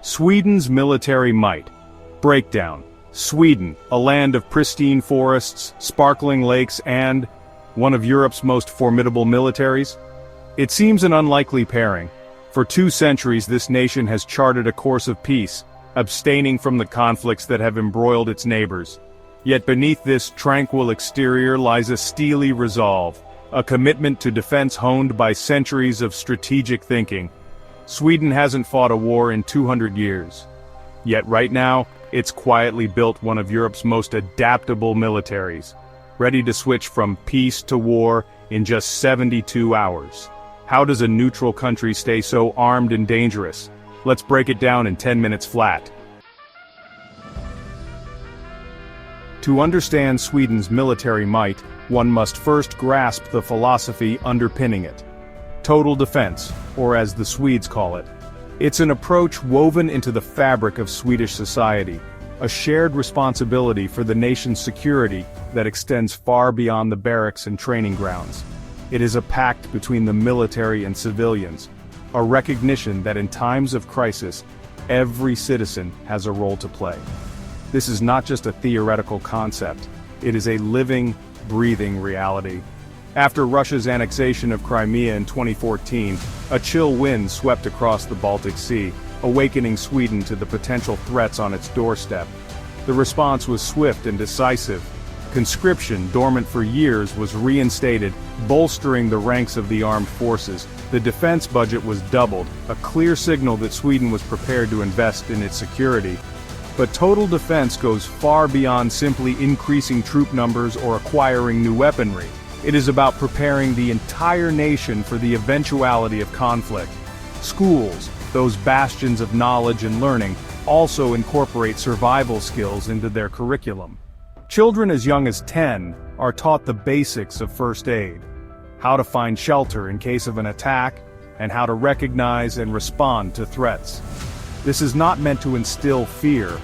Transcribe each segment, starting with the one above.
Sweden's military might. Breakdown. Sweden, a land of pristine forests, sparkling lakes, and one of Europe's most formidable militaries? It seems an unlikely pairing. For 2 centuries this nation has charted a course of peace, abstaining from the conflicts that have embroiled its neighbors. Yet beneath this tranquil exterior lies a steely resolve, a commitment to defense honed by centuries of strategic thinking. Sweden hasn't fought a war in 200 years. Yet right now, it's quietly built one of Europe's most adaptable militaries, ready to switch from peace to war in just 72 hours. How does a neutral country stay so armed and dangerous? Let's break it down in 10 minutes flat. To understand Sweden's military might, one must first grasp the philosophy underpinning it. Total defense, or as the Swedes call it. It's an approach woven into the fabric of Swedish society, a shared responsibility for the nation's security that extends far beyond the barracks and training grounds. It is a pact between the military and civilians, a recognition that in times of crisis, every citizen has a role to play. This is not just a theoretical concept, it is a living, breathing reality. After Russia's annexation of Crimea in 2014, a chill wind swept across the Baltic Sea, awakening Sweden to the potential threats on its doorstep. The response was swift and decisive. Conscription, dormant for years, was reinstated, bolstering the ranks of the armed forces. The defense budget was doubled, a clear signal that Sweden was prepared to invest in its security. But total defense goes far beyond simply increasing troop numbers or acquiring new weaponry. It is about preparing the entire nation for the eventuality of conflict. Schools, those bastions of knowledge and learning, also incorporate survival skills into their curriculum. Children as young as 10 are taught the basics of first aid, how to find shelter in case of an attack, and how to recognize and respond to threats. This is not meant to instill fear,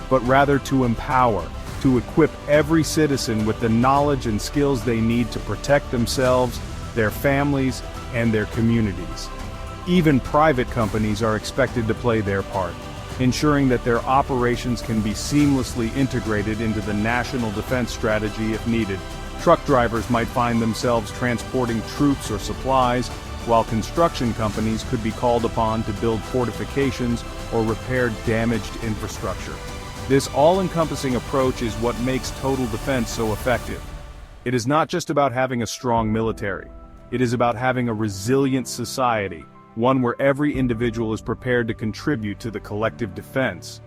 but rather to empower, to equip every citizen with the knowledge and skills they need to protect themselves, their families, and their communities. Even private companies are expected to play their part, ensuring that their operations can be seamlessly integrated into the national defense strategy if needed. Truck drivers might find themselves transporting troops or supplies, while construction companies could be called upon to build fortifications or repair damaged infrastructure. This all-encompassing approach is what makes total defense so effective. It is not just about having a strong military. It is about having a resilient society, one where every individual is prepared to contribute to the collective defense.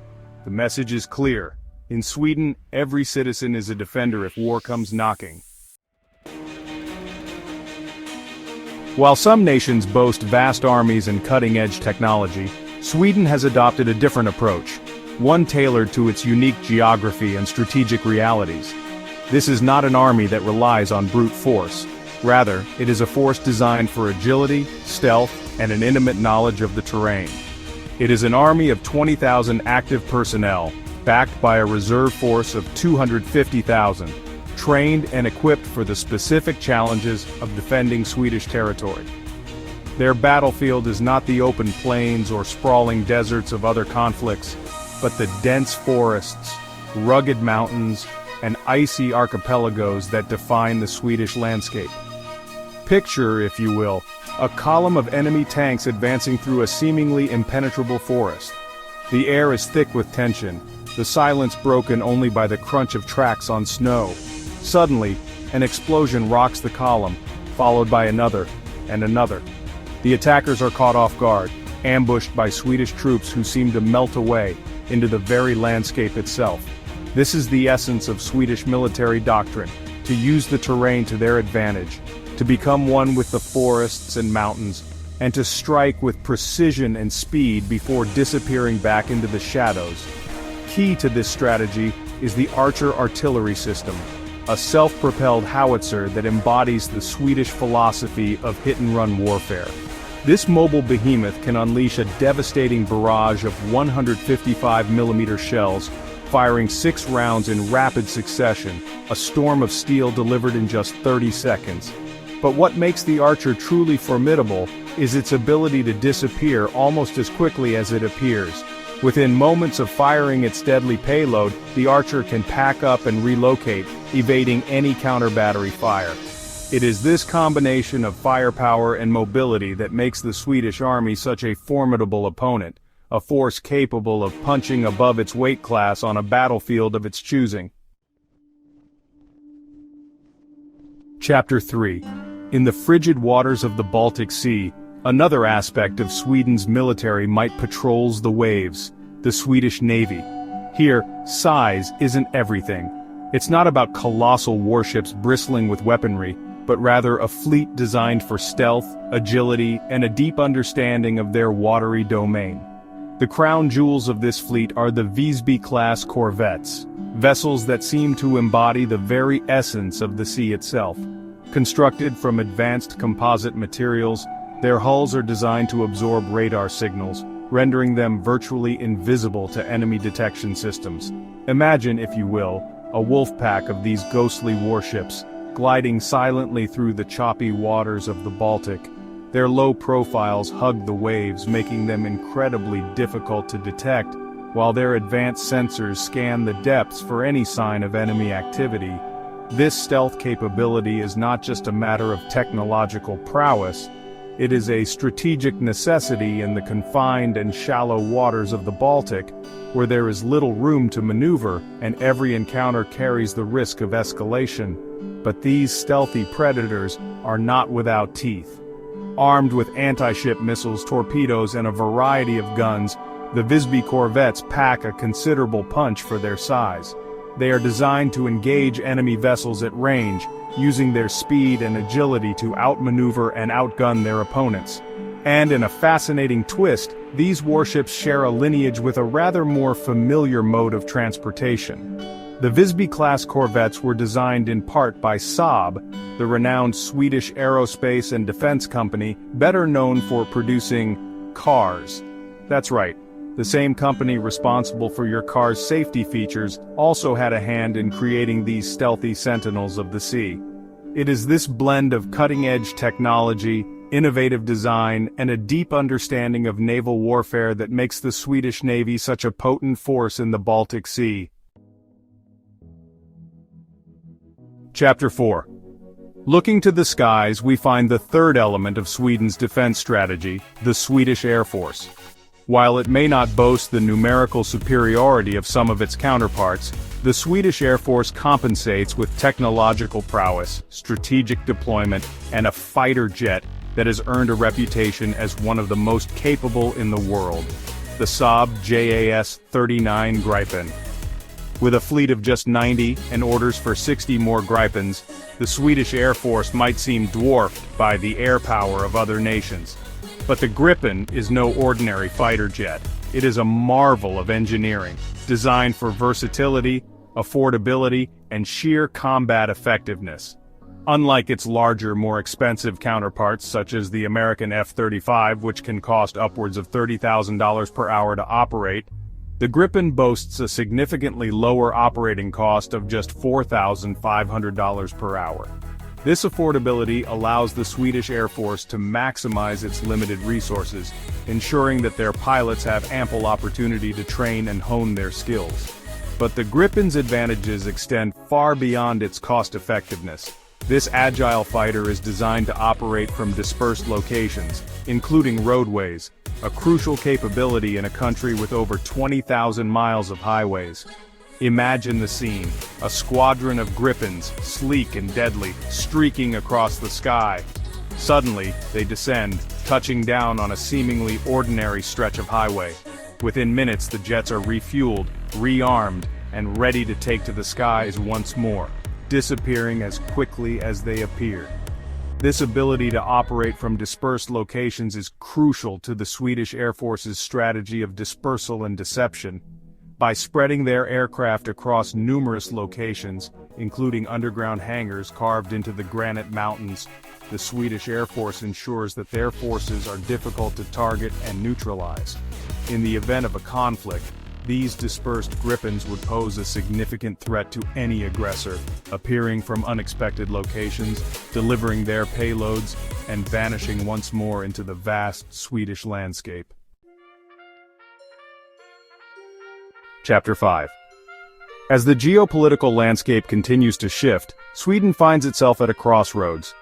The message is clear. In Sweden, every citizen is a defender if war comes knocking. While some nations boast vast armies and cutting-edge technology, Sweden has adopted a different approach, one tailored to its unique geography and strategic realities. This is not an army that relies on brute force. Rather, it is a force designed for agility, stealth, and an intimate knowledge of the terrain. It is an army of 20,000 active personnel, backed by a reserve force of 250,000, trained and equipped for the specific challenges of defending Swedish territory. Their battlefield is not the open plains or sprawling deserts of other conflicts, but the dense forests, rugged mountains, and icy archipelagos that define the Swedish landscape. Picture, if you will, a column of enemy tanks advancing through a seemingly impenetrable forest. The air is thick with tension, the silence broken only by the crunch of tracks on snow. Suddenly, an explosion rocks the column, followed by another, and another. The attackers are caught off guard, ambushed by Swedish troops who seem to melt away into the very landscape itself. This is the essence of Swedish military doctrine, to use the terrain to their advantage, to become one with the forests and mountains, and to strike with precision and speed before disappearing back into the shadows. Key to this strategy is the Archer artillery system, a self-propelled howitzer that embodies the Swedish philosophy of hit-and-run warfare. This mobile behemoth can unleash a devastating barrage of 155mm shells, firing 6 rounds in rapid succession, a storm of steel delivered in just 30 seconds. But what makes the Archer truly formidable is its ability to disappear almost as quickly as it appears. Within moments of firing its deadly payload, the Archer can pack up and relocate, evading any counter-battery fire. It is this combination of firepower and mobility that makes the Swedish Army such a formidable opponent, a force capable of punching above its weight class on a battlefield of its choosing. Chapter 3. In the frigid waters of the Baltic Sea, another aspect of Sweden's military might patrols the waves, the Swedish Navy. Here, size isn't everything. It's not about colossal warships bristling with weaponry, but rather a fleet designed for stealth, agility, and a deep understanding of their watery domain. The crown jewels of this fleet are the Visby-class corvettes, vessels that seem to embody the very essence of the sea itself. Constructed from advanced composite materials, their hulls are designed to absorb radar signals, rendering them virtually invisible to enemy detection systems. Imagine, if you will, a wolf pack of these ghostly warships, gliding silently through the choppy waters of the Baltic. Their low profiles hug the waves, making them incredibly difficult to detect, while their advanced sensors scan the depths for any sign of enemy activity. This stealth capability is not just a matter of technological prowess, it is a strategic necessity in the confined and shallow waters of the Baltic, where there is little room to maneuver and every encounter carries the risk of escalation. But these stealthy predators are not without teeth. Armed with anti-ship missiles, torpedoes, and a variety of guns, the Visby corvettes pack a considerable punch for their size. They are designed to engage enemy vessels at range, using their speed and agility to outmaneuver and outgun their opponents. And in a fascinating twist, these warships share a lineage with a rather more familiar mode of transportation. The Visby-class corvettes were designed in part by Saab, the renowned Swedish aerospace and defense company, better known for producing cars. That's right, the same company responsible for your car's safety features also had a hand in creating these stealthy sentinels of the sea. It is this blend of cutting-edge technology, innovative design, and a deep understanding of naval warfare that makes the Swedish Navy such a potent force in the Baltic Sea. Chapter 4. Looking to the skies, we find the third element of Sweden's defense strategy, the Swedish Air Force. While it may not boast the numerical superiority of some of its counterparts, the Swedish Air Force compensates with technological prowess, strategic deployment, and a fighter jet that has earned a reputation as one of the most capable in the world, the Saab JAS-39 Gripen. With a fleet of just 90 and orders for 60 more Gripens, the Swedish Air Force might seem dwarfed by the air power of other nations. But the Gripen is no ordinary fighter jet. It is a marvel of engineering, designed for versatility, affordability, and sheer combat effectiveness. Unlike its larger, more expensive counterparts such as the American F-35, which can cost upwards of $30,000 per hour to operate, the Gripen boasts a significantly lower operating cost of just $4,500 per hour. This affordability allows the Swedish Air Force to maximize its limited resources, ensuring that their pilots have ample opportunity to train and hone their skills. But the Gripen's advantages extend far beyond its cost-effectiveness. This agile fighter is designed to operate from dispersed locations, including roadways, a crucial capability in a country with over 20,000 miles of highways. Imagine the scene, a squadron of Gripens, sleek and deadly, streaking across the sky. Suddenly, they descend, touching down on a seemingly ordinary stretch of highway. Within minutes, the jets are refueled, rearmed, and ready to take to the skies once more, disappearing as quickly as they appeared. This ability to operate from dispersed locations is crucial to the Swedish Air Force's strategy of dispersal and deception. By spreading their aircraft across numerous locations, including underground hangars carved into the granite mountains, the Swedish Air Force ensures that their forces are difficult to target and neutralize. In the event of a conflict, these dispersed Gripens would pose a significant threat to any aggressor, appearing from unexpected locations, delivering their payloads, and vanishing once more into the vast Swedish landscape. Chapter 5. As the geopolitical landscape continues to shift, Sweden finds itself at a crossroads.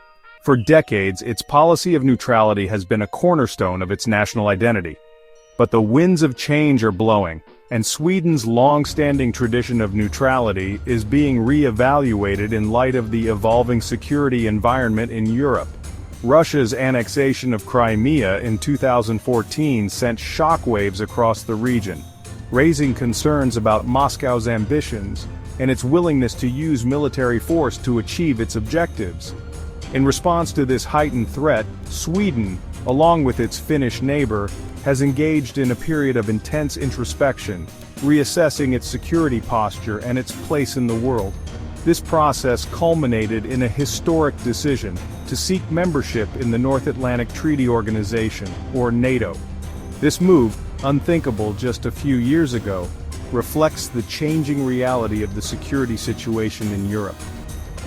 For decades, its policy of neutrality has been a cornerstone of its national identity. But the winds of change are blowing, and Sweden's long-standing tradition of neutrality is being re-evaluated in light of the evolving security environment in Europe. Russia's annexation of Crimea in 2014 sent shockwaves across the region, raising concerns about Moscow's ambitions and its willingness to use military force to achieve its objectives. In response to this heightened threat, Sweden, along with its Finnish neighbor, has engaged in a period of intense introspection, reassessing its security posture and its place in the world. This process culminated in a historic decision to seek membership in the North Atlantic Treaty Organization, or NATO. This move, unthinkable just a few years ago, reflects the changing reality of the security situation in Europe.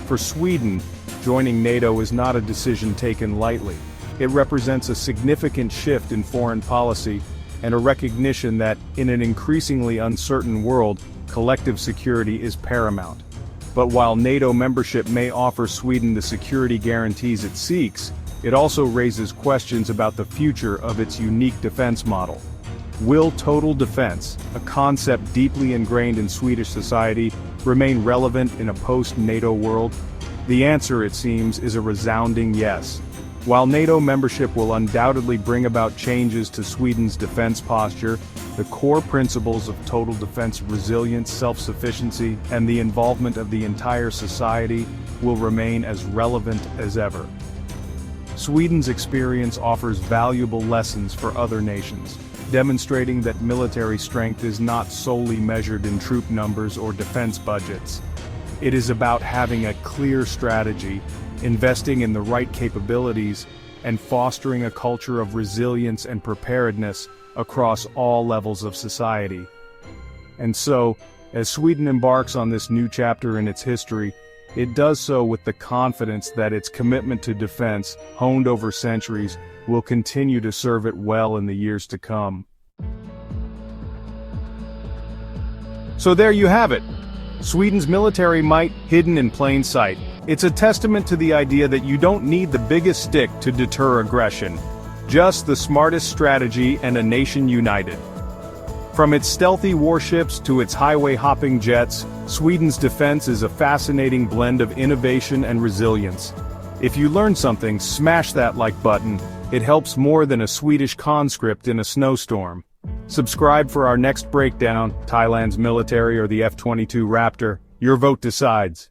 For Sweden, joining NATO is not a decision taken lightly. It represents a significant shift in foreign policy and a recognition that, in an increasingly uncertain world, collective security is paramount. But while NATO membership may offer Sweden the security guarantees it seeks, it also raises questions about the future of its unique defense model. Will total defense, a concept deeply ingrained in Swedish society, remain relevant in a post-NATO world? The answer, it seems, is a resounding yes. While NATO membership will undoubtedly bring about changes to Sweden's defense posture, the core principles of total defense resilience, self-sufficiency, and the involvement of the entire society will remain as relevant as ever. Sweden's experience offers valuable lessons for other nations, demonstrating that military strength is not solely measured in troop numbers or defense budgets. It is about having a clear strategy, investing in the right capabilities, and fostering a culture of resilience and preparedness across all levels of society. And so, as Sweden embarks on this new chapter in its history, it does so with the confidence that its commitment to defense, honed over centuries, will continue to serve it well in the years to come. So there you have it. Sweden's military might, hidden in plain sight. It's a testament to the idea that you don't need the biggest stick to deter aggression, just the smartest strategy and a nation united. From its stealthy warships to its highway-hopping jets, Sweden's defense is a fascinating blend of innovation and resilience. If you learned something, smash that like button. It helps more than a Swedish conscript in a snowstorm. Subscribe for our next breakdown, Thailand's military or the F-22 Raptor. Your vote decides.